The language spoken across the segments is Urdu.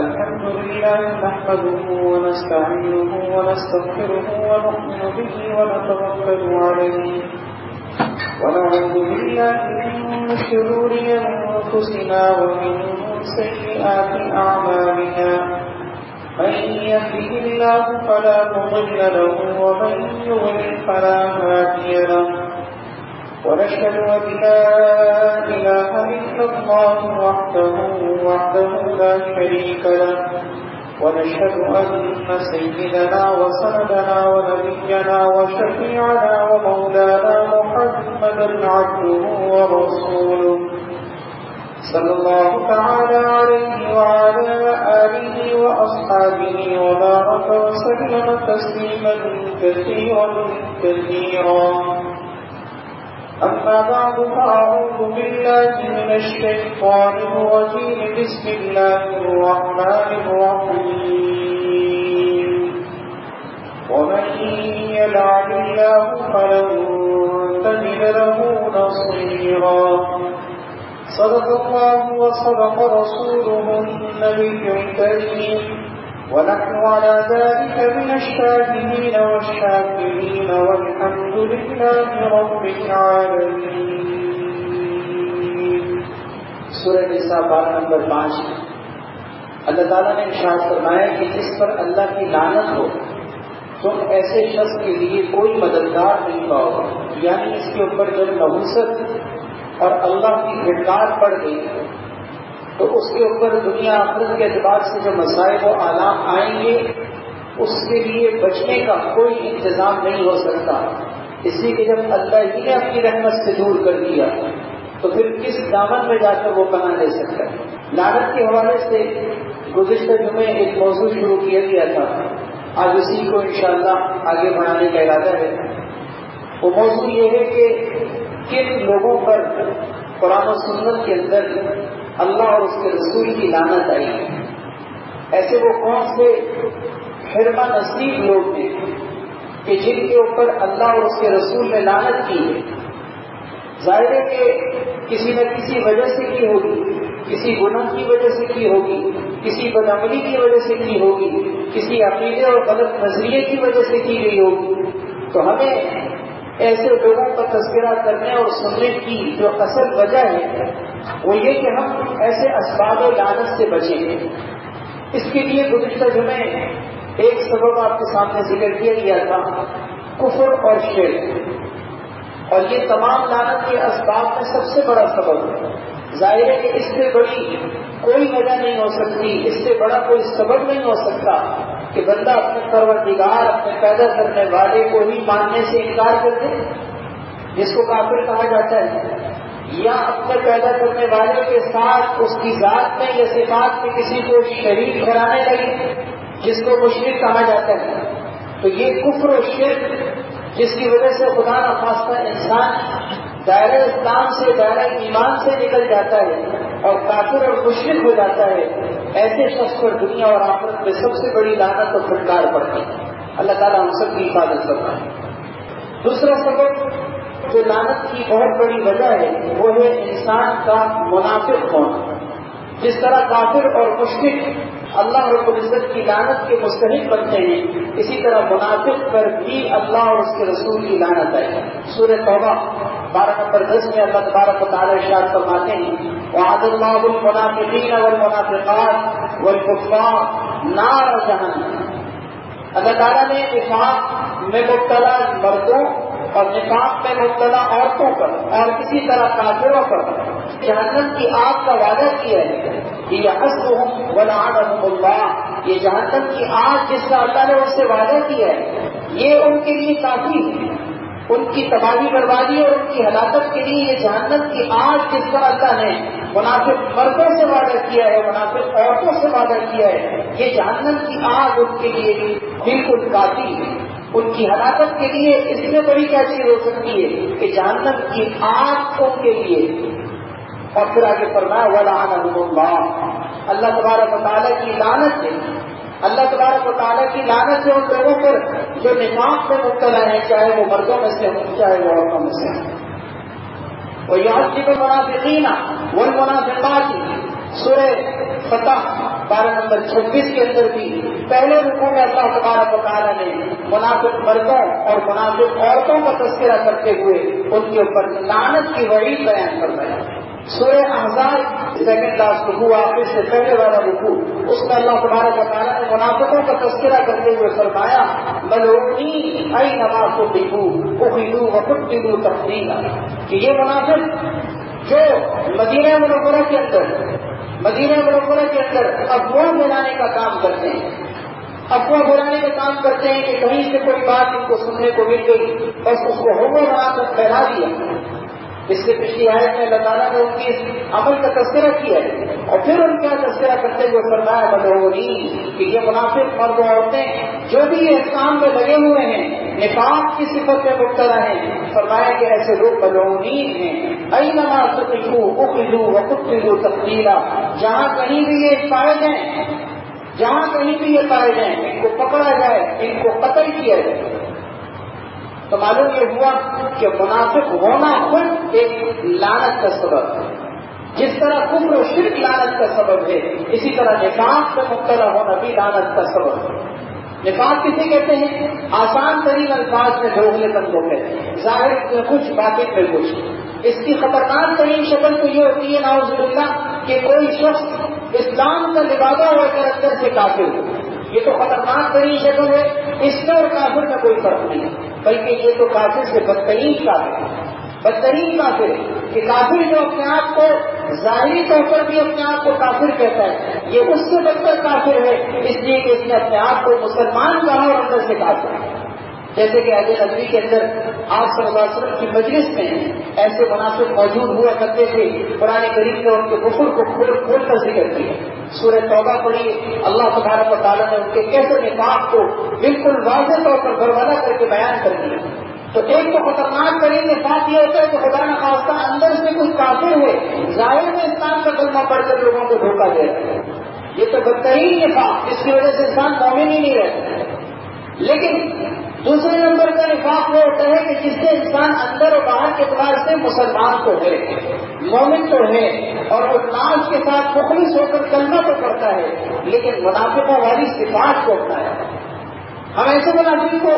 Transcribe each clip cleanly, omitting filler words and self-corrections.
الحمد لله نحمده ونستعينه ونستغفره ونؤمن به ونتوكل عليه ونعوذ بالله من شرور أنفسنا ومن سيئات أعمالنا من يهده الله فلا مضل له ومن يضلل فلا هادي له ونشهد أن لا إله إلا الله وحده لا شريك له ونشهد أن سيدنا وسندنا ونبينا وشفيعنا ومولانا محمدا عبده ورسوله صلى الله تعالى عليه وعلى آله وأصحابه وبارك وسلم تسليما كثيرا أما بعد فأعوذ بالله من الشيطان الرجيم بسم الله الرحمن الرحيم ومن يلعن الله فلن تجد له نصيرا صدق الله وصدق رسوله النبي الكريم ونحن على ذلك من الشاهدين والشاكرين والحمد لله رب العالمين. سورہ نساء باب نمبر 5. اللہ تعالیٰ نے ارشاد فرمایا کہ جس پر اللہ کی لعنت ہو تم ایسے شخص کے لیے کوئی مددگار نہیں پاؤ گے. یعنی اس کے اوپر جب نحوست اور اللہ کی گھٹکار پڑ گئی تو اس کے اوپر دنیا آخرت کے اعتبار سے جو مسائل و آلام آئیں گے اس کے لیے بچنے کا کوئی انتظام نہیں ہو سکتا. اس لیے کہ جب اللہ ہی نے اپنی رحمت سے دور کر دیا تو پھر کس دامن میں جا کر وہ پناہ لے سکتا ہے. لعنت کے حوالے سے گزشتہ جمعے ایک موضوع شروع کیا گیا تھا. آج اسی کو انشاءاللہ آگے بڑھانے کا ارادہ ہے. وہ موضوع یہ ہے کہ کن لوگوں پر قرآن و سنت کے اندر اللہ اور اس کے رسول کی لعنت آئی ہے. ایسے وہ کون سے حرمہ نصیب لوگ ہیں کہ جن کے اوپر اللہ اور اس کے رسول نے لعنت کی ہے. ظاہر ہے کہ کسی نہ کسی وجہ سے کی ہوگی, کسی گناہ کی وجہ سے کی ہوگی, کسی بدعملی کی وجہ سے کی ہوگی, کسی عقیدے اور غلط نظریے کی وجہ سے کی گئی ہوگی. تو ہمیں ایسے لوگوں کا تذکرہ کرنے اور سننے کی جو اصل وجہ ہے وہ یہ کہ ہم ایسے اسباب و لعنت سے بچیں گے. اس کے لیے گزشتہ جمعے ایک سبب آپ کے سامنے ذکر کیا گیا تھا, کفر اور شرک. اور یہ تمام لعنت کے اسباب میں سب سے بڑا سبب ہے. ظاہر ہے کہ اس سے بڑی کوئی وجہ نہیں ہو سکتی, اس سے بڑا کوئی سبب نہیں ہو سکتا کہ بندہ اپنے پروردگار, اپنے پیدا کرنے والے کو ہی ماننے سے انکار کر دے, جس کو کافر کہا جاتا ہے, یا اپنے پیدا کرنے والے کے ساتھ اس کی ذات میں یا صفات میں کسی کو شریک ٹھہرانے لگے, جس کو مشرک کہا جاتا ہے. تو یہ کفر و شرک جس کی وجہ سے خدا نخواستہ انسان دائرہ اسلام سے, دائرہ ایمان سے نکل جاتا ہے اور کافر اور مشرک ہو جاتا ہے, ایسے شخص پر دنیا اور آخرت میں سب سے بڑی لعنت اور پھٹکار پڑتی ہے. اللہ تعالیٰ ہم سب کی حفاظت فرمائے. دوسرا سبب جو لعنت کی بہت بڑی وجہ ہے وہ ہے انسان کا منافق ہونا. جس طرح کافر اور مشرک اللہ رب العزت کی لعنت کے مستحق بنتے ہیں, اسی طرح منافق پر بھی اللہ اور اس کے رسول کی لعنت آئی. سورہ توبہ 12 نمبر 10 میں اللہ تبارک و تعالیٰ ارشاد فرماتے ہیں وعد اللہ المنافقین والمنافقات والکفار نار جہنم. اللہ تعالیٰ نے نفاق میں مبتلا مردوں اور نفاق میں مبتلا عورتوں پر اور کسی طرح کافروں پر جہنم کی آگ کا وعدہ کیا ہے. یہ حسبهم ولعنهم اللہ, یہ جہنم کی آگ جس کا اللہ نے ان سے وعدہ کیا ہے یہ ان کے لیے کافی ہے. ان کی تباہی بربادی اور ان کی ہلاکت کے لیے یہ جہنم کی آگ جس کا اللہ نے منافق مردوں سے وعدہ کیا ہے, منافق عورتوں سے وعدہ کیا ہے, یہ جہنم کی آگ ان کے لیے بالکل کافی ہے. ان کی ہلاکت کے لیے اس میں بڑی کیا چیز ہو سکتی ہے کہ جہنم کی آگ ان کے لیے. اور پھر آگے فرمایا وَلَعَنَهُمُ اللَّهُ, اللہ تبارک و تعالیٰ کی لعنت ہے. اللہ تبارک و تعالیٰ کی لعنت ہے ان لوگوں پر جو نفاق میں مبتلا ہیں, چاہے وہ مردوں میں سے ہوں چاہے وہ عورتوں میں سے ہوں. وَيُعَذِّبُ الْمُنَافِقِينَ وَالْمُنَافِقَاتِ, سورہ فتح پارہ نمبر 26 کے اندر بھی پہلے رکوع میں اللہ تبارک و تعالیٰ نے منافق مردوں اور منافق عورتوں کا تذکرہ کرتے ہوئے ان کے اوپر لعنت کی وعید بیان فرمایا. سورہ احزاب سیکنڈ لاسٹ رکوع آخر سے پہلے والا رکوع اس میں اللہ تبارک و تعالیٰ نے منافقوں کا تذکرہ کرتے ہوئے فرمایا ملعونین اینما ثقفوا اخذوا وقتلوا تقتیلا کہ یہ منافق جو مدینہ منورہ کے اندر افواہ پھیلانے کا کام کرتے ہیں کہ کہیں سے کوئی بات ان کو سننے کو مل گئی بس اس کو ہوگا بنا کر پھیلا دیا. اس سے پچھلی آیت میں اللہ تعالیٰ نے ان کی عمل کا تذکرہ کیا ہے اور پھر ان کا تذکرہ کرتے ہوئے فرمایا ملعونین کہ یہ منافق مرد و عورتیں جو بھی اس کام میں لگے ہوئے ہیں نفاق کی صفت میں مبتلا ہیں فرمایا کہ ایسے لوگ ملعونین ہیں. اینما ثقفوا اخذوا وقتلوا تقتیلا جہاں کہیں بھی یہ پائے جائیں ان کو پکڑا جائے ان کو قتل کیا جائے. تو معلوم یہ ہوا کہ منافق ہونا خود ایک لعنت کا سبب ہے. جس طرح کفر و شرک لعنت کا سبب ہے اسی طرح نفاق میں مبتلا ہونا بھی لعنت کا سبب ہے. نفاق کسے کہتے ہیں؟ آسان ترین الفاظ میں دھوکے کو کہتے ہیں. ظاہر میں کچھ باطن میں کچھ. اس کی خطرناک ترین شکل تو یہ ہوتی ہے نعوذ باللہ کہ کوئی شخص اسلام کا لبادہ ہو کر اندر سے کافر ہو. یہ تو خطرناک ترین شکل ہے. اس میں اور کافر میں کوئی فرق نہیں ہے بلکہ یہ تو کافر سے بدترین کافر ہے کہ کافر جو اپنے آپ کو ظاہری طور پر بھی اپنے آپ کو کافر کہتا ہے یہ اس سے بدتر کافر ہے اس لیے کہ اس نے اپنے آپ کو مسلمان کہا اور اندر سے کافر ہے. جیسے کہ حج نبوی کے اندر آپ صلی اللہ علیہ وسلم کی مجلس میں ایسے منافق موجود ہوا کرتے تھے. قرآن کریم نے ان کے کفر کو کھول کر ذکر کیا. سورہ توبہ پڑھی اللہ تبارک و تعالیٰ نے ان کے کیسے نفاق کو بالکل واضح طور پر برملا کر کے بیان کر دیا. تو ایک تو خطرناک ترین نفاق یہ ہوتا ہے کہ خدا نخواستہ اندر سے کچھ کافر ہے ظاہر میں اسلام کا کلمہ پڑھ کر لوگوں کو دھوکہ دے رہا ہے. یہ تو بدترین نفاق جس کی وجہ سے انسان مومن ہی نہیں رہتا. لیکن دوسرے نمبر کا نفاق وہ ہوتا ہے کہ جس سے انسان اندر اور باہر کے اعتبار سے مسلمان تو ہے مومن تو ہے اور وہ ناز کے ساتھ مخلص ہو کر کلمہ تو پڑھتا ہے لیکن منافقوں والی صفات کو اپنا ہے. ہم ایسے منافق کو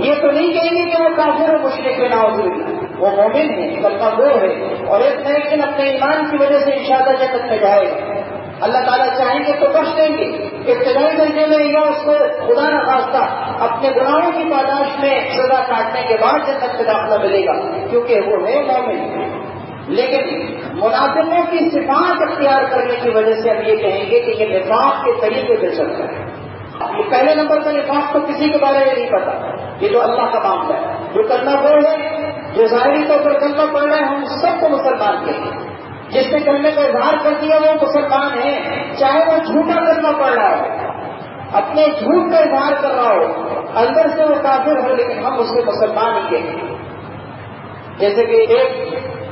یہ تو نہیں کہیں گے کہ وہ کافر و مشرک ہے نعوذ باللہ. وہ مومن ہے کلمہ گو ہے اور ایک نہ ایک دن اپنے ایمان کی وجہ سے انشاءاللہ جنت میں جائے گا. اللہ تعالیٰ چاہیں گے تو بخش دیں گے. ابتدائی درجے میں یا اس کو خدا نخواستہ اپنے گناہوں کی پاداش میں سزا کاٹنے کے بعد جنت میں داخلہ ملے گا کیونکہ وہ ہے مومن. لیکن منافقوں کی صفات اختیار کرنے کی وجہ سے ہم یہ کہیں گے کہ یہ نفاق کے طریقے پہ چلتا ہے. یہ پہلے نمبر کا نفاق تو کسی کے بارے میں نہیں پتا. یہ جو اللہ کا معاملہ ہے جو کلمہ پڑھ ہے جو ظاہری طور پر کلمہ پڑھ رہے ہیں ہم سب کو مسلمان کہیں گے. جس نے کلمے کا اظہار کر دیا وہ مسلمان ہے چاہے وہ جھوٹا کلمہ پڑھ رہا ہو اپنے جھوٹ کا اظہار کر رہا ہو اندر سے وہ کافر ہو لیکن ہم اس سے مسلمان ہی کہیں گے. جیسے کہ ایک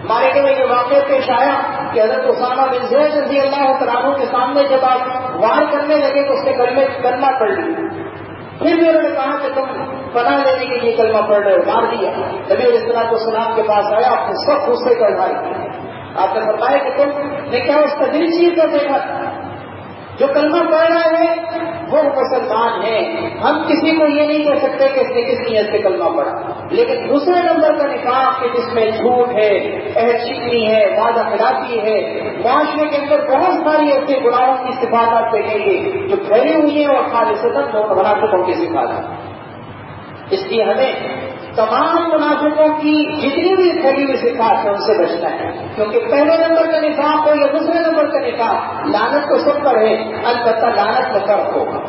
مارکے میں یہ واقعہ پیش آیا کہ حضرت اسامہ بن زید رضی اللہ عنہ کے سامنے جب آپ وار کرنے لگے تو اس نے کلمہ پڑھ لی. پھر بھی انہوں نے کہا کہ تم پناہ لینے کے لیے کلمہ پڑھ رہے ہو مار دیا. نبی علیہ الصلوۃ والسلام کے پاس آیا آپ نے سب غصے کا اظہار کیا. آپ نے بتایا کہ تم نے کیا اس کا دل چیر کر دیکھا جو کلمہ پڑھ رہا ہے وہ مسلمان ہے. ہم کسی کو یہ نہیں کہہ سکتے کہ اس نے کس نیت سے کلمہ پڑھا. لیکن دوسرے نمبر کا نفاق کہ جس میں جھوٹ ہے عہد شکنی ہے وعدہ خلافی ہے معاشرے کے اندر بہت ساری ایسے گناہوں کی صفات آپ دیکھیں گے جو پھیلی ہوئی ہیں اور خالصتاً منافقوں کی صفات ہے. اس لیے ہمیں تمام منافقوں کی جتنی بھی پھیلی ہوئی صفات ہے ان سے بچنا ہے کیونکہ پہلے نمبر کا نفاق ہو یا دوسرے نمبر کا نفاق لعنت تو سب پر ہے البتہ لعنت میں فرق ہوگا.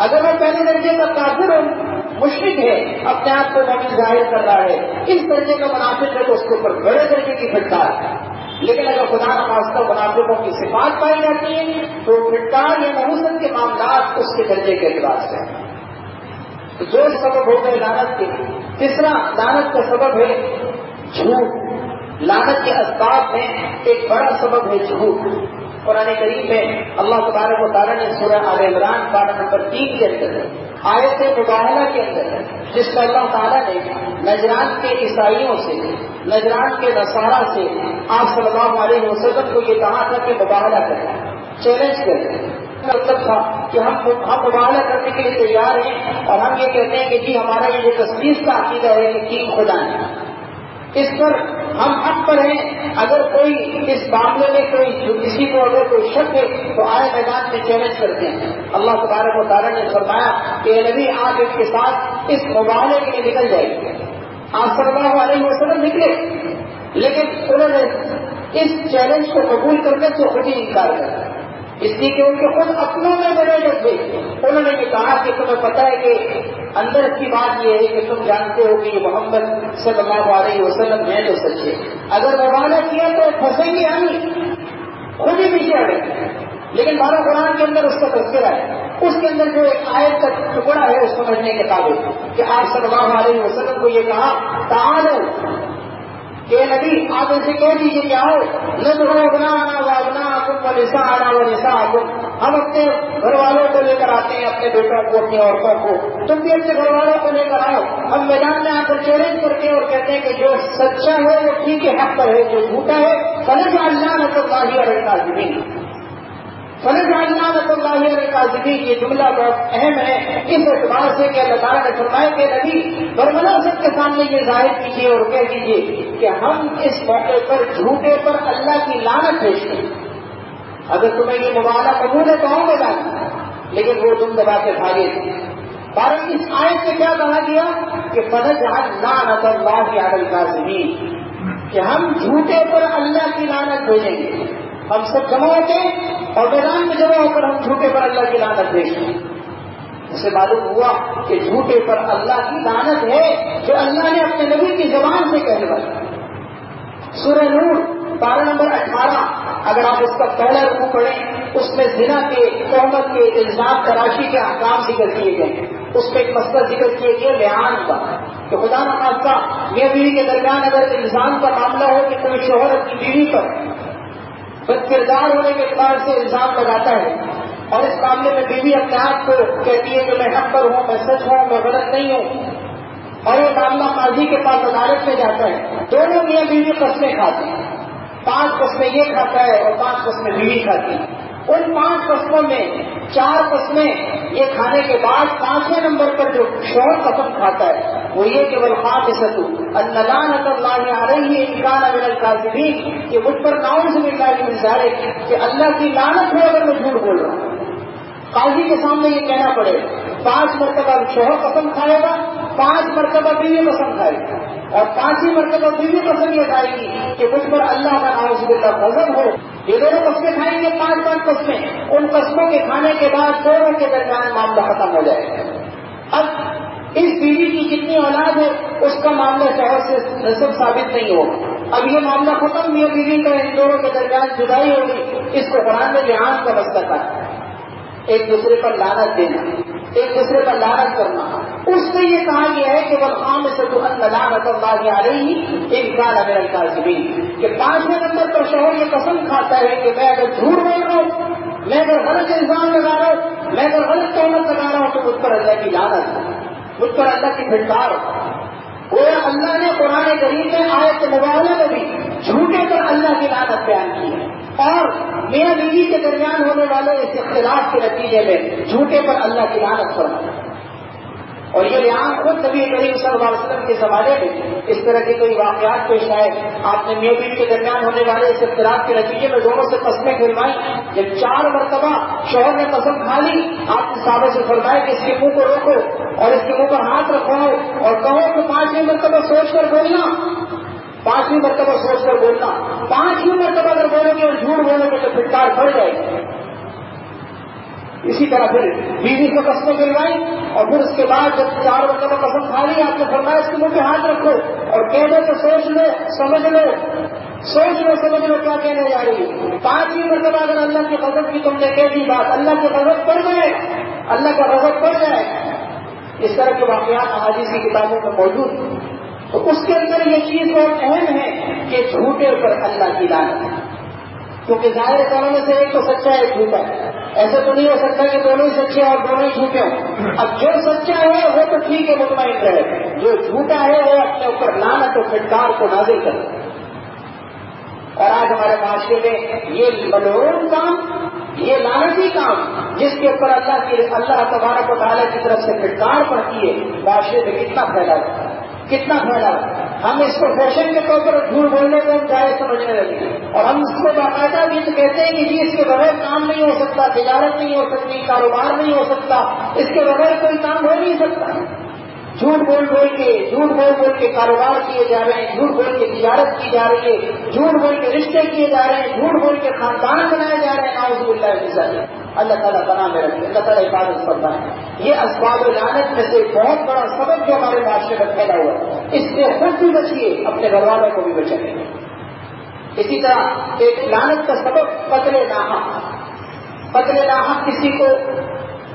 اگر وہ پہلے درجے کا کافر ہو مشرک ہے اپنے آپ کو مومن ظاہر کر رہا ہے اس درجے کا منافق ہے تو اس کے اوپر بڑے درجے کی پھٹکار ہے. لیکن اگر خدا نخواستہ منافقوں کی صفات پائی جاتی ہے تو پھٹکار یا نحوست کے معاملات اس کے درجے کے اعتبار سے ہیں. تو جو سبب ہو گئے لعنت کے. تیسرا لعنت کا سبب ہے جھوٹ. لعنت کے اسباب میں ایک بڑا سبب ہے جھوٹ. قرآن کریم میں اللہ تبارک و تعالیٰ نے سورہ آل عمران پارہ نمبر 3 کے اندر آیت مباہلہ کے اندر جس میں اللہ تعالیٰ نے نجران کے عیسائیوں سے نجران کے نصارہ سے آپ صلی اللہ علیہ وسلم کو یہ کہا تھا کہ مباہلہ کریں چیلنج کریں مطلب تھا کہ ہم مبالغہ کرنے کے لیے تیار ہیں اور ہم یہ کہتے ہیں کہ جی ہمارا یہ تصدیق کا عقیدہ ہے کہ تین خدا ہے، اس پر ہم حق پر ہیں۔ اگر کوئی اس معاملے میں کسی کو اگر کوئی شک ہے تو آئے میدان میں چیلنج کرتے ہیں۔ اللہ تبارک و تعالیٰ نے فرمایا کہ نبی آپ ان کے ساتھ اس مبالغے کے لیے نکل جائے۔ آپ صلی اللہ علیہ وسلم نکلے، لیکن انہوں نے اس چیلنج کو قبول کرنے سے خود ہی انکار کر، اس لیے کہ ان کے خود اپنوں میں بڑے تھے۔ انہوں نے یہ کہا کہ تمہیں پتہ ہے کہ اندر کی بات یہ ہے کہ تم جانتے ہو کہ یہ محمد صلی اللہ علیہ وسلم ہے تو سچے، اگر مبالغہ کیا تو پھنسیں گے ہم خود ہی پیچھے ہٹیں گے۔ لیکن بارہ قرآن کے اندر اس کا تذکرہ ہے، اس کے اندر جو ایک آیت کا ٹکڑا ہے اس سمجھنے کے قابل کہ آپ صلی اللہ علیہ وسلم کو یہ کہا تعالوا کہ نبی آپ ان سے کہہ دیجیے کہ آؤ ندعو ابناءنا وابناءکم ونساءنا ونساءکم، ہم اپنے گھر والوں کو لے کر آتے ہیں، اپنے بیٹوں کو، اپنی عورتوں کو، تم بھی اپنے گھر والوں کو لے کر آؤ۔ ہم میدان میں آ کر چیلنج کرتے ہیں اور کہتے ہیں کہ جو سچا ہے وہ ٹھیک ہے، حق پر ہے، جو جھوٹا ہے فنجعل لعنۃ اللہ علی الکاذبین، فنجعل لعنۃ اللہ علی الکاذبین۔ یہ جملہ بہت اہم ہے اس اعتبار سے کہ اللہ تعالیٰ نے فرمایا کہ نبی برملا سب کے سامنے یہ ظاہر کیجیے اور کہہ دیجیے کہ ہم اس موقع پر جھوٹے پر اللہ کی لعنت بھیجتے ہیں۔ اگر تمہیں یہ مبالغہ قبول ہے تو ہوں گے لیکن وہ تم دبا کے بھاگے تھے۔ بارہ اس آیت سے کیا کہا گیا کہ فنجعل لعنۃ اللہ علی الکاذبین، کہ ہم جھوٹے پر اللہ کی لعنت بھیجیں گے۔ ہم سب جمع ہوتے اور میدان میں جمع ہو کر ہم جھوٹے پر اللہ کی لعنت بھیجتے ہیں۔ اسے معلوم ہوا کہ جھوٹے پر اللہ کی لعنت ہے جو اللہ نے اپنے نبی کی زبان سے کہلوائی۔ سورہ نور پارہ نمبر 18 اگر آپ اس کا پہلا رکوع پڑھیں اس میں زنا کے، تہمت کے، الزام تراشی کے احکام ذکر کیے گئے، اس میں ایک مسئلہ ذکر کیے گئے لعان کا کہ خدا نخواستہ میاں بیوی کے درمیان اگر الزام کا معاملہ ہو کہ کوئی شوہر اپنی بیوی پر بد کردار ہونے کے اعتبار سے الزام لگاتا ہے اور اس معاملے میں بیوی اپنے آپ کو کہتی ہے کہ میں حق پر ہوں، میں سچ ہوں، میں غلط نہیں ہوں، اور یہ معاملہ قاضی کے پاس عدالت میں جاتا ہے، دونوں میاں بیوی قسمیں کھاتے ہیں، 5 قسمیں یہ کھاتا ہے اور 5 قسمیں بیوی کھاتی ہے۔ ان 5 قسموں میں 4 قسمیں یہ کھانے کے بعد 5ویں نمبر پر جو شوہر قسم کھاتا ہے وہ یہ کہ والخامسۃ ان لعنۃ اللہ علیہ ان کان من الکاذبین، کہ مجھ پر نعوذ باللہ من ذلک کہ اللہ کی لعنت ہو اگر میں جھوٹ بول رہا ہوں۔ قاضی کے سامنے یہ کہنا پڑے 5 مرتبہ شوہر قسم کھائے گا، 5 مرتبہ بیوی قسم کھائے گا، اور 5ویں مرتبہ بیوی قسم یہ کھائے گی کہ مجھ پر اللہ کا نعوذ باللہ غضب ہو۔ یہ دونوں قسمیں کھائیں گے، 5 قسمیں، ان قسموں کے کھانے کے بعد دونوں کے درمیان معاملہ ختم ہو جائے گا۔ اب اس بیوی کی جتنی اولاد ہے اس کا معاملہ شوہر سے نسب ثابت نہیں ہوگا، اب یہ معاملہ ختم ہوا، بیوی کا ان دونوں کے درمیان جدائی ہوگی۔ اس کو قرآن میں لعان کا مسئلہ کہا ہے، ایک دوسرے پر لعنت دینا، ایک دوسرے پر لعنت کرنا۔ اس میں یہ کہا گیا ہے کہ والخامسۃ ان لعنۃ اللہ علیہ ان کان من الکاذبین، کہ 5ویں نمبر پر شوہر یہ قسم کھاتا ہے کہ میں اگر جھوٹ بول رہا ہوں، میں اگر غلط الزام لگا رہا ہوں، میں اگر غلط تہمت لگا رہا ہوں تو مجھ پر اللہ کی لعنت ہے، مجھ پر اللہ کی پھٹکار ہے۔ گویا اللہ نے قرآن کریم میں آیت مبارکہ میں بھی جھوٹے پر اللہ کی لعنت بیان کی ہے، اور میاں بیوی کے درمیان ہونے والے اس اختلاف کے نتیجے میں جھوٹے پر اللہ کی لعنت فرمائی۔ اور یہ لعان خود نبی کریم صلی اللہ علیہ وسلم کے زمانے میں اس طرح کے کوئی واقعات پیش آئے، آپ نے میاں بیوی کے درمیان ہونے والے اس اختلاف کے نتیجے میں دونوں سے قسمیں کھلوائیں۔ جب 4 مرتبہ شوہر نے قسم کھا لی، آپ نے صحابہ سے فرمایا کہ اس کے منہ کو روکو اور اس کے منہ پر ہاتھ رکھواؤ اور کہو کہ 5ویں مرتبہ سوچ کر بولنا، 5ویں مرتبہ سوچ کر بولنا، 5ویں مرتبہ اگر بولو گے اور جھوٹ بولو گے تو پھٹکار پڑ جائے گی۔ اسی طرح پھر بیوی کو قسمیں کھلوائی اور پھر اس کے بعد جب 4 مرتبہ قسم کھا لی، آپ نے فرمایا اس کے منہ پہ ہاتھ رکھو اور کہہ دو کہ سوچ لو سمجھ لو، سوچ لو سمجھ لو کیا کہنے جا رہی ہے۔ 5ویں مرتبہ اگر اللہ کی غضب کی تم نے کہہ دی بات، اللہ کی غضب پڑ جائے، اللہ کا غضب پڑ جائے۔ اس طرح کے واقعات احادیث کی کتابوں میں موجود ہیں، تو اس کے اندر یہ چیز بہت اہم ہے کہ جھوٹے پر اللہ کی لعنت ہے، کیونکہ ظاہر دونوں میں سے ایک تو سچا ہے، ایک جھوٹا ہے۔ ایسا تو نہیں ہو سکتا کہ دونوں ہی سچے اور دونوں ہی جھوٹے ہوں۔ اب جو سچا ہے وہ تو ٹھیک ہے، مطمئن رہے، جو جھوٹا ہے وہ اپنے اوپر لعنت اور پھٹکار کو نازل کرے۔ اور آج ہمارے معاشرے میں یہ ملعون کام یہ لعنتی کام جس کے اوپر اللہ تبارک و تعالیٰ کی طرف سے پھٹکار پڑتی ہے، معاشرے میں کتنا پھیلا ہے، کتنا پھیلا ہے۔ ہم اس کو فیشن کے طور پر جھوٹ بولنے کو ہم جائز سمجھنے لگے، اور ہم اس کو باقاعدہ بھی کہتے ہیں کہ جی اس کے بغیر کام نہیں ہو سکتا، تجارت نہیں ہو سکتی، کاروبار نہیں ہو سکتا، اس کے بغیر کوئی کام ہو نہیں سکتا۔ جھوٹ بول کے کاروبار کیے جا رہے ہیں، جھوٹ بول کے تجارت کی جا رہی ہے، جھوٹ بول کے رشتے کیے جا رہے ہیں، جھوٹ بول کے خاندان بنائے جا رہے ہیں، نعوذ باللہ من ذالک۔ اللہ تعالیٰ بنا میں رکھے، اللہ تعالیٰ حفاظت کرتا ہے۔ یہ اسباب لعنت میں سے بہت بڑا سبب جو ہمارے معاشرے میں پھیلا ہوا ہے، اس سے خود بھی بچیے، اپنے گھر والوں کو بھی بچائیے۔ اسی طرح ایک لعنت کا سبب قتل ناحق، کسی کو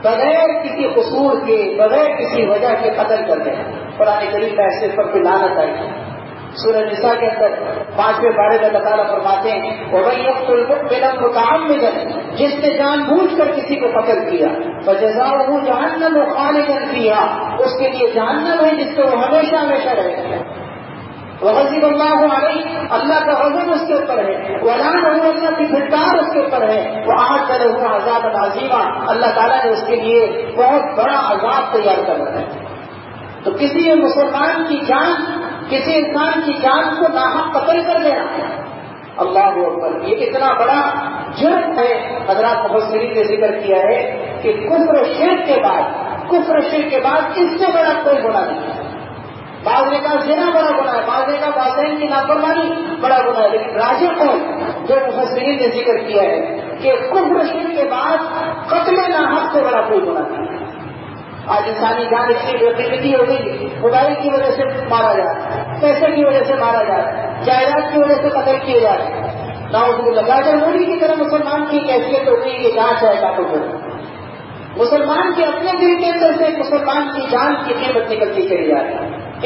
بغیر کسی قصور کے، بغیر کسی وجہ کے قتل کر دیں۔ قرآن کریم میں ایسے پر کوئی لعنت آئی ہے۔ سورہ نساء کے اندر 5ویں پارے میں اللہ تعالیٰ فرماتے ہیں وَمَن يَقْتُلْ مُؤْمِنًا مُتَعَمِّدًا، جس نے جان بوجھ کر کسی کو قتل کیا، فَجَزَاؤُهُ جَهَنَّمُ خَالِدًا فِيهَا، اس کے لیے جہنم ہے جس سے وہ ہمیشہ رہے گا۔ وغضب اللہ علیہ، اللہ کا غضب اس کے اوپر ہے، ولعنہ، اللہ کی پھٹکار اس کے اوپر ہے، وأعد له عذابا عظیما، اللہ تعالیٰ نے اس کے لیے بہت بڑا عذاب تیار کر رکھا ہے۔ تو کسی مسلمان کی جان، کسی انسان کی جان کو ناحق قتل کر دینا، اللہ اکبر، یہ اتنا بڑا جرم ہے۔ حضرات مفسرین نے ذکر کیا ہے کہ کفر شرک کے بعد اس سے بڑا کوئی گناہ نہیں ہے۔ بعض نے کہا زنا بڑا گناہ ہے، بعض نے کہا والدین کی نافرمانی بڑا گناہ ہے، لیکن راجح قول جو مفسرین نے ذکر کیا ہے کہ کفر شرک کے بعد قتل ناحق سے بڑا کوئی گناہ نہیں ہے۔ آج انسانی جان اتنی بے قیمتی ہو گئی، موبائل کی وجہ سے مارا جا رہا ہے، پیسے کی وجہ سے مارا جا رہا ہے، جائیداد کی وجہ سے قتل کیے جا رہے ہیں۔ نعوذ باللہ، گاجر مولی کی طرح مسلمان کی کیفیت ہو گئی کہ جانچ ہے کافر کو، مسلمان کے اپنے دل کے اندر سے مسلمان کی جان کی قیمت نکلتی چلی جا رہی ہے۔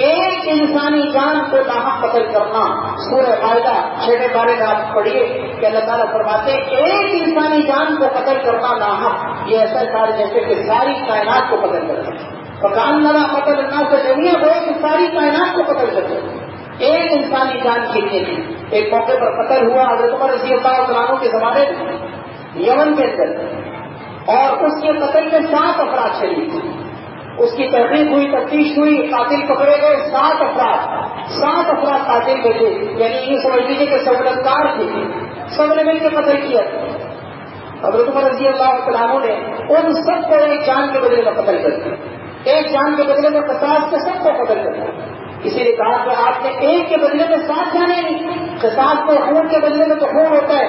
ایک انسانی جان کو ناحق قتل کرنا، سورہ مائدہ 6ویں پارے میں آپ پڑھیے کہ اللہ تعالیٰ فرماتے ہیں ایک انسانی جان کو قتل کرنا ناحق، یہ ایسا کار جیسے کہ ساری کائنات کو قتل کرنا، فکان لنا قتل الناس جميعا، وہ کہ ساری کائنات کو قتل کرتے۔ ایک انسانی جان کی تھی۔ ایک موقع پر قتل ہوا حضرت عمر رضی اللہ عنہ کے زمانے میں یمن کے اندر، اور اس کے قتل میں 7 افراد شریک تھے۔ اس کی تحقیق ہوئی، تفتیش ہوئی، قاتل پکڑے گئے 7 افراد قاتل میں تھے، یعنی یہ سمجھ لیجیے کہ سبودکار تھے، سب نے مل کے قتل کیا۔ حضرت عمر رضی اللہ عنہ نے ان سب کو ایک جان کے بدلے میں قتل کر دیا، ایک جان کے بدلے میں قصاص سے سب کو قتل کر دیا۔ اسی لیے کہا کہ آپ نے ایک کے بدلے میں 7 جانے نہیں، قصاص تو خون کے بدلے میں تو خون ہوتا ہے،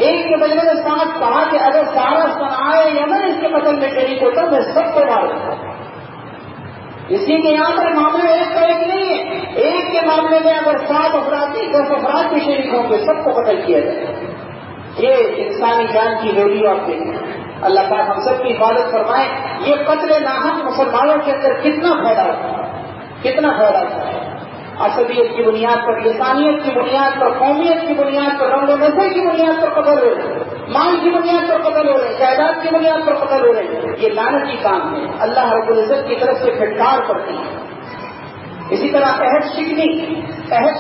ایک کے بدلے میں 7۔ کہا کہ اگر سارا صنعائے یمن اس کے قتل میں شریک ہوتا میں سب کو مار دیتا۔ اسی کے یہاں پر معاملہ ایک کا ایک نہیں ہے، ایک کے معاملے میں اگر 7 افراد 10 افراد بھی شریک ہوں گے سب کو قتل کیا جائے۔ یہ انسانی جان کی ویلیو آپ دیکھیں، اللہ پاک ہم سب کی حفاظت فرمائے۔ یہ قتل ناحق مسلمانوں کے اندر کتنا پھیلا ہے، عصبیت کی بنیاد پر، لسانیت کی بنیاد پر، قومیت کی بنیاد پر، رنگ و نسل کی بنیاد پر قتل ہو رہے ہیں، مال کی بنیاد پر قتل ہو رہے ہیں، جائیداد کی بنیاد پر قتل ہو رہے ہیں۔ یہ لعنتی کام ہے، اللہ رب العزت کی طرف سے پھٹکار پڑتی ہے۔ اسی طرح عہد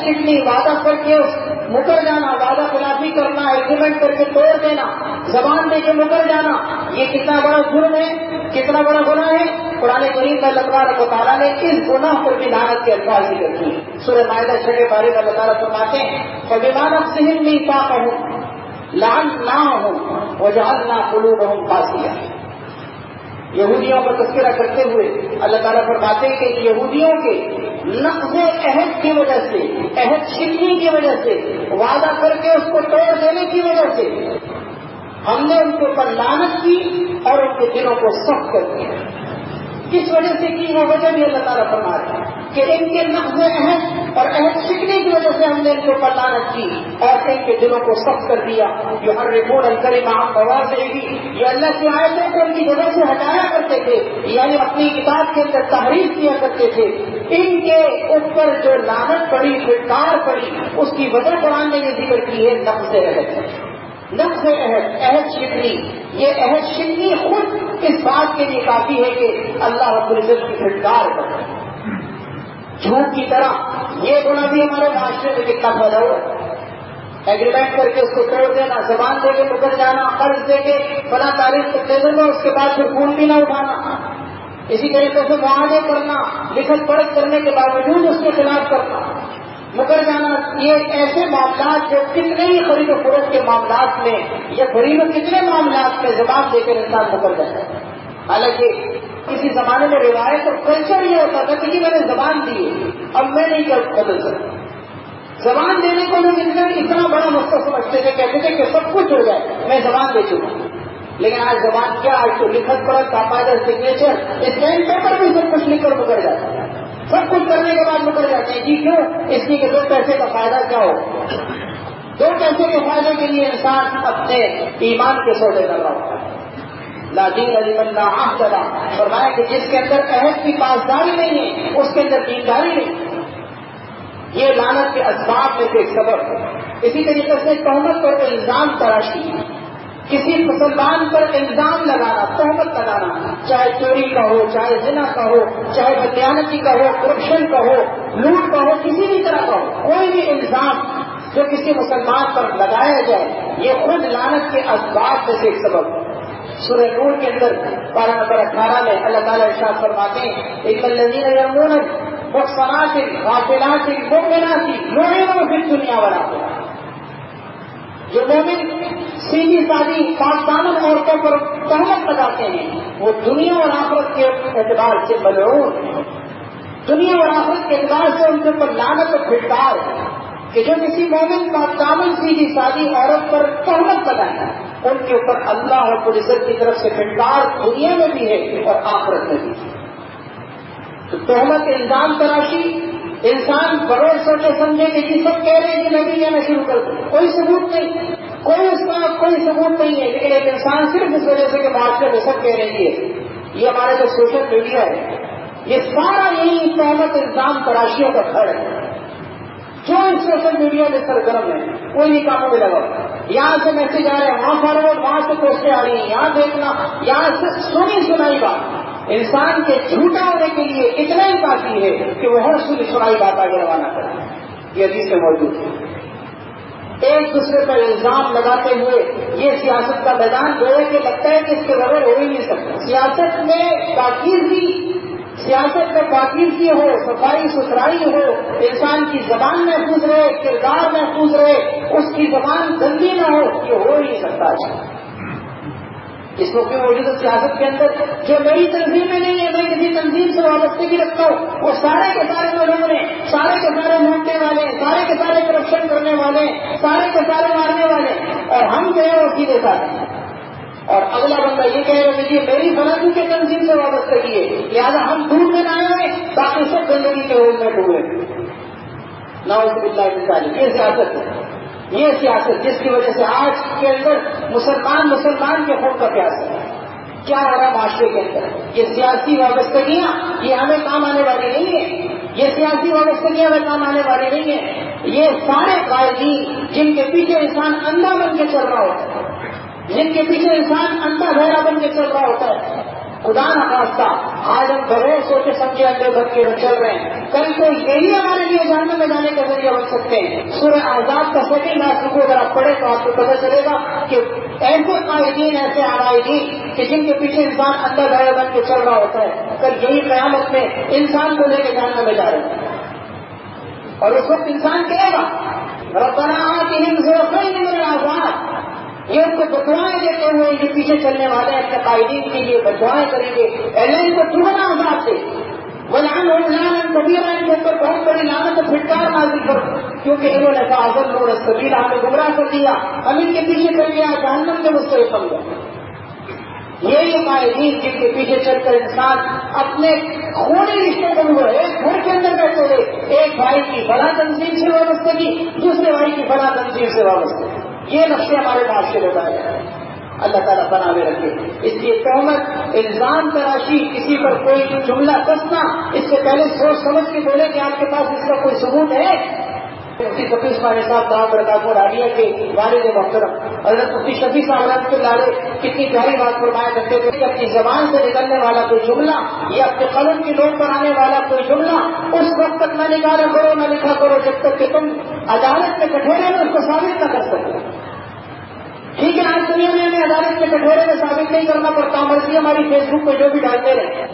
شکنی، وعدہ کر کے مکر جانا، وعدہ خلافی کرنا، ایگریمنٹ کر کے توڑ دینا، زبان دے کے مکر جانا، یہ کتنا بڑا جرم ہے، کتنا بڑا گناہ ہے۔ قرآن کریم میں اللہ تبارک و تعالیٰ نے اس گناہ پر بھی لعنت کے الفاظ ذکر کیے۔ سورہ مائدہ 6 پارے میں اللہ تعالیٰ فرماتے ہیں فَبِمَا نَقْضِهِم مِّيثَاقَهُمْ لَعَنَّاهُمْ وَجَعَلْنَا قُلُوبَهُمْ قَاسِيَةً۔ یہودیوں کا تذکرہ کرتے ہوئے اللہ تعالیٰ فرماتے ہیں کہ یہودیوں کے نقض عہد کی وجہ سے، عہد شکنی کی وجہ سے، وعدہ کر کے اس کو توڑ دینے کی وجہ سے ہم نے ان کے اوپر لعنت کی اور ان کے دلوں کو سخت کر دیا۔ کس وجہ سے کی وہ وجہ بھی اللہ تعالیٰ فرما رہے ہیں کہ ان کے نقض عہد اور عہد شکنی کی وجہ سے ہم نے ان کے اوپر لعنت کی اور ان کے دلوں کو سخت کر دیا۔ یحرفون الکلم عن مواضعہ، یہ اللہ کی آیتوں کو ان کی جگہ سے ہٹایا کرتے تھے، یعنی اپنی کتاب کے اندر تحریف کیا کرتے تھے۔ ان کے اوپر جو لعنت پڑی، پھٹکار پڑی، اس کی وجہ قرآن نے یہ ذکر کی ہے نقض عہد شکنی۔ یہ عہد شکنی خود اس بات کے لیے کافی ہے کہ اللہ رب العزت کی پھٹکار کرے۔ جھوٹ کی طرح یہ گناہ بھی ہمارے معاشرے میں کتنا پھیلا ہوا ہے۔ ایگریمنٹ کر کے اس کو توڑ دینا، زبان دے کے مکر جانا، قرض دے کے فلاں تاریخ تک دے دوں گا، اس کے بعد پھر خون بھی نہ اٹھانا، اسی طریقے سے معاہدے کرنا، لکھت پڑھت کرنے کے باوجود اس کے خلاف کرنا، مکر جانا، یہ ایسے معاملات جو کتنے ہی خرید و فروخت کے معاملات میں یا خرید و کتنے معاملات میں زبان دے کر انسان مکر جاتا ہے. حالانکہ کسی زمانے میں روایت اور کلچر یہ ہوتا تھا کہ میں نے زبان دی اب میں نہیں بدل سکتا. زبان دینے کو لوگ اتنا بڑا مسئلہ سمجھتے تھے، کہتے تھے کہ سب کچھ ہو جائے، میں زبان دے چکا ہوں. لیکن آج زبان کیا، آج تو لکھت پڑھت باقاعدہ سگنیچر اسٹینڈ پیپر بھی سب کچھ لکھ کر مکر جاتا ہے. سب کچھ کرنے کے بعد مکر جاتے ہیں. جی کیوں؟ اس لیے کہ 2 پیسے کا فائدہ کیا ہو، 2 پیسے کے فائدے کے لیے انسان اپنے ایمان کے سودے کر رہا ہوتا ہے. لا دین لمن لا عہد له، فرمایا کہ جس کے اندر عہد کی پاسداری نہیں ہے اس کے اندر دینداری نہیں. یہ لعنت کے اسباب میں سے ایک سبب ہے. اسی طریقے سے تہمت اور الزام تراشی، کسی مسلمان پر الزام لگانا، تہمت لگانا، چاہے چوری کا ہو، چاہے زنا کا ہو، چاہے بدیانتی کا ہو، کرپشن کا ہو، لوٹ کا ہو، کسی بھی طرح کا ہو، کوئی بھی الزام جو کسی مسلمان پر لگایا جائے یہ خود لعنت کے اسباب میں سے ایک سبب ہے. سورہ نور کے اندر پارہ نمبر 18 میں اللہ تعالیٰ ارشاد فرماتے ہیں ان الذین یرمون المحصنات الغافلات المؤمنات لعنوا فی الدنیا والآخرہ. جو مومن سیدھی سادی پاک دامن عورتوں پر تہمت لگاتے ہیں وہ دنیا اور آخرت کے اعتبار سے ملعون ہیں. دنیا اور آخرت کے اعتبار سے ان کے اوپر لعنت اور پھٹکار ہے کہ جو کسی مومن پاک دامن سیدھی سادی عورت پر تہمت لگائے ان کے اوپر اللہ اور العزت کی طرف سے پھٹکار دنیا میں بھی ہے اور آخرت میں بھی ہے. تو تہمت الزام تراشی، انسان بغیر سوچے سمجھے کہ جی سب کہہ رہے ہیں کہ میں بھی کہنا شروع کر دوں، کوئی ثبوت نہیں، کوئی اس کا کوئی ثبوت نہیں ہے، لیکن ایک انسان صرف اس وجہ سے کہ معاشرے میں سب کہہ رہے ہیں. یہ ہمارے جو سوشل میڈیا ہے یہ سارا یہی تہمت الزام تراشیوں کا گھر ہے. جو اس سوشل میڈیا میں سرگرم ہے کوئی نہیں کاموں میں لگا، یہاں سے میسج آ رہے ہیں، وہاں فارورڈ، وہاں سے پوسٹیں آ رہی ہیں، یہاں دیکھنا، یہاں سے سنی سنائی بات. انسان کے جھوٹا ہونے کے لیے اتنا ہی کافی ہے کہ وہ ہر سنی سنائی بات آگے روانہ کرے. یہ حدیث میں موجود ہے. ایک دوسرے پر الزام لگاتے ہوئے یہ سیاست کا میدان جو ہے کہ لگتا ہے کہ اس کے بغیر ہو ہی نہیں سکتا. سیاست میں پاکیزگی ہو، صفائی ستھرائی ہو، انسان کی زبان محفوظ رہے، کردار محفوظ رہے، اس کی زبان گندی نہ ہو، یہ ہو ہی نہیں سکتا. اس وقت موجودہ سیاست کے اندر جو میری تنظیم میں نہیں ہے، میں کسی تنظیم سے وابستگی رکھتا ہوں، وہ سارے کے سارے ملعون ہیں، سارے کے سارے لوٹنے والے، سارے کے سارے کرپشن کرنے والے، سارے کے سارے مارنے والے، اور ہم جو ہے وہ سیدھے ساتھ ہیں. اور اگلا بندہ یہ کہہ رہے کہ میری فلاں کے تنظیم سے وابستگی ہے، لہٰذا ہم ڈوب میں نہ آئے ہوئے باقی سب گندگی کے ہوئے میں ڈوبے. نعوذ باللہ من ذالک. یہ سیاست ہے، یہ سیاست جس کی وجہ سے آج کے اندر مسلمان کے خون کا پیاس ہے. کیا ہو رہا معاشرے کے اندر؟ یہ سیاسی وابستگیاں یہ ہمیں کام آنے والی نہیں ہے. یہ سیاسی وابستگیاں ہمیں کام آنے والی نہیں ہے. یہ سارے قائدین جن کے پیچھے انسان اندھا بن کے چل رہا ہوتا ہے، جن کے پیچھے انسان اندھا بہرا بن کے چل رہا ہوتا ہے، خدا نخواستہ آج ہم بغیر سوچے سمجھے اندر بن کے چل رہے ہیں، کل کو یہی ہمارے لیے جہنم میں جانے کا ذریعہ بن سکتے ہیں. سورہ احزاب کا 2 آیت کو اگر آپ پڑھیں تو آپ کو پتہ چلے گا کہ ایسے قائدین، ایسے عقائدین کہ جن کے پیچھے انسان اندر بہرا بن کے چل رہا ہوتا ہے، کل یہی قیامت میں انسان کو لے کے جہنم میں جا رہے ہیں. اور اس وقت انسان کہے گا ربنا آتِهِمْ ضِعْفَيْنِ مِنَ الْعَذَابِ. یہ ان کو بدوائیں دیتے ہوئے یہ پیچھے چلنے والے اپنے قائدین کے لیے بدوائیں کریں گے، اللہ ان کو چگنا عذاب دے، وَلَعَنْهُمْ لَعْنًا كَبِيرًا، ان کے اوپر بہت بڑی لعنت و پھٹکار نازل کر، کیونکہ انہوں نے فَأَضَلُّوا السَّبِيلَ، ہمیں گمراہ کر دیا، ہم ان کے پیچھے چل گیا، جہنم کے مستحق بن گیا. یہی قائدین جن کے پیچھے چل کر انسان اپنے خونی رشتے کو ہوئے، ایک گھر کے اندر بیٹھے ہوئے، ایک بھائی کی فلاں تنظیم سے وابستگی، دوسرے بھائی کی فلاں تنظیم سے وابستگی، یہ نقشے ہمارے معاشرے میں بتائے گئے. اللہ تعالیٰ بنا میں رکھے. اس لیے تہمت الزام تراشی، کسی پر کوئی جملہ کسنا، اس سے پہلے سوچ سمجھ کے بولے کہ آپ کے پاس اس کا کوئی ثبوت ہے. مفتی تقی عثمانی صاحب صاحب برکاتہ عالیہ کے والد محترم حضرت مفتی شفیع صاحب رحمۃ اللہ علیہ کتنی پیاری بات فرمایا کرتے تھے کہ اپنی زبان سے نکلنے والا کوئی جملہ یا اپنے قلم کی نوٹ پر آنے والا کوئی جملہ اس وقت تک نہ نکالا کرو نہ لکھا کرو جب تک کہ تم عدالت کے کٹہرے میں اس کو ثابت نہ کر سکو. ٹھیک ہے آج دنیا میں ہمیں عدالت کے کٹہرے میں ثابت نہیں کرنا پڑتا, مرضی ہماری فیس بک پہ جو بھی ڈالتے رہے,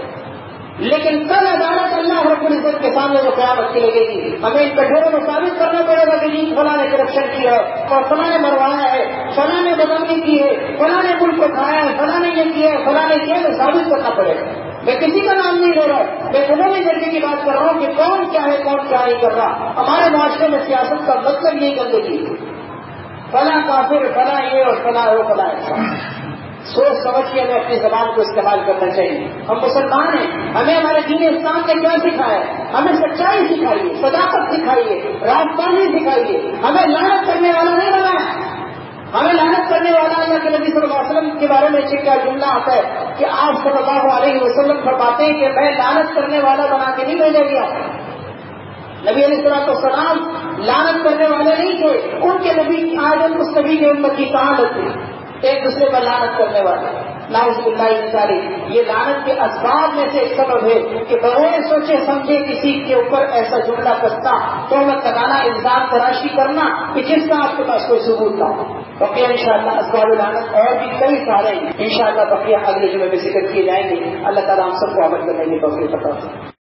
لیکن کل عدالت اللہ رب العزت کے سامنے جو قیامت کی لگے گی ہمیں ان کٹہروں میں ثابت کرنا پڑے گا کہ جی فلاں نے کرپشن کیا ہے اور فلاں نے مروایا ہے, فلاں نے بدامنی کی ہے, فلاں نے ملک کو کھایا ہے, فلاں نے یہ کیا ہے, فلاں نے کیا ہے, ثابت کرنا پڑے گا. میں کسی کا نام نہیں لے رہا, میں عمومی درجے کی بات کر رہا ہوں کہ کون کیا ہے کون کیا نہیں کر رہا. ہمارے معاشرے میں سیاست کا مطلب یہی گندگی, فلاں کافر, فلاں یہ اور فلاں وہ فلاں ایسا. سوچ سمجھ کے ہمیں اپنی زبان کو استعمال کرنا چاہیے. ہم مسلمان ہیں, ہمیں ہمارے دین اسلام نے کیا سکھایا ہے؟ ہمیں سچائی سکھائیے, صداقت سکھائیے, راستانی سکھائیے. ہمیں لعنت کرنے والا نہیں بنایا. ہمیں لعنت کرنے والا اللہ کے نبی صلی اللہ علیہ وسلم کے بارے میں کیا جملہ آتا ہے کہ آپ صلی اللہ علیہ وسلم فرماتے ہیں کہ میں لعنت کرنے والا بنا کے نہیں بھیجا گیا. نبی علیہ السلام لعنت کرنے والے نہیں تھے. ان کے نبی آج اس نبی کے امت کی کہاں لگتی ایک دوسرے پر لعنت کرنے والے. نعوذ باللہ من ذالک. یہ لعنت کے اسباب میں سے ایک سبب ہے کہ بغیر سوچے سمجھے کسی کے اوپر ایسا جملہ کسنا, تہمت لگانا, الزام تراشی کرنا کہ جس کا آپ کے پاس کوئی ثبوت نہ ہو. بقیہ انشاءاللہ اسباب لعنت اور بھی کئی سارے انشاءاللہ بقیہ اگلے جمعے میں ذکر کیے جائیں گے. اللہ تعالیٰ ہم سب کو عمل کرنے کی توفیق عطا فرمائے.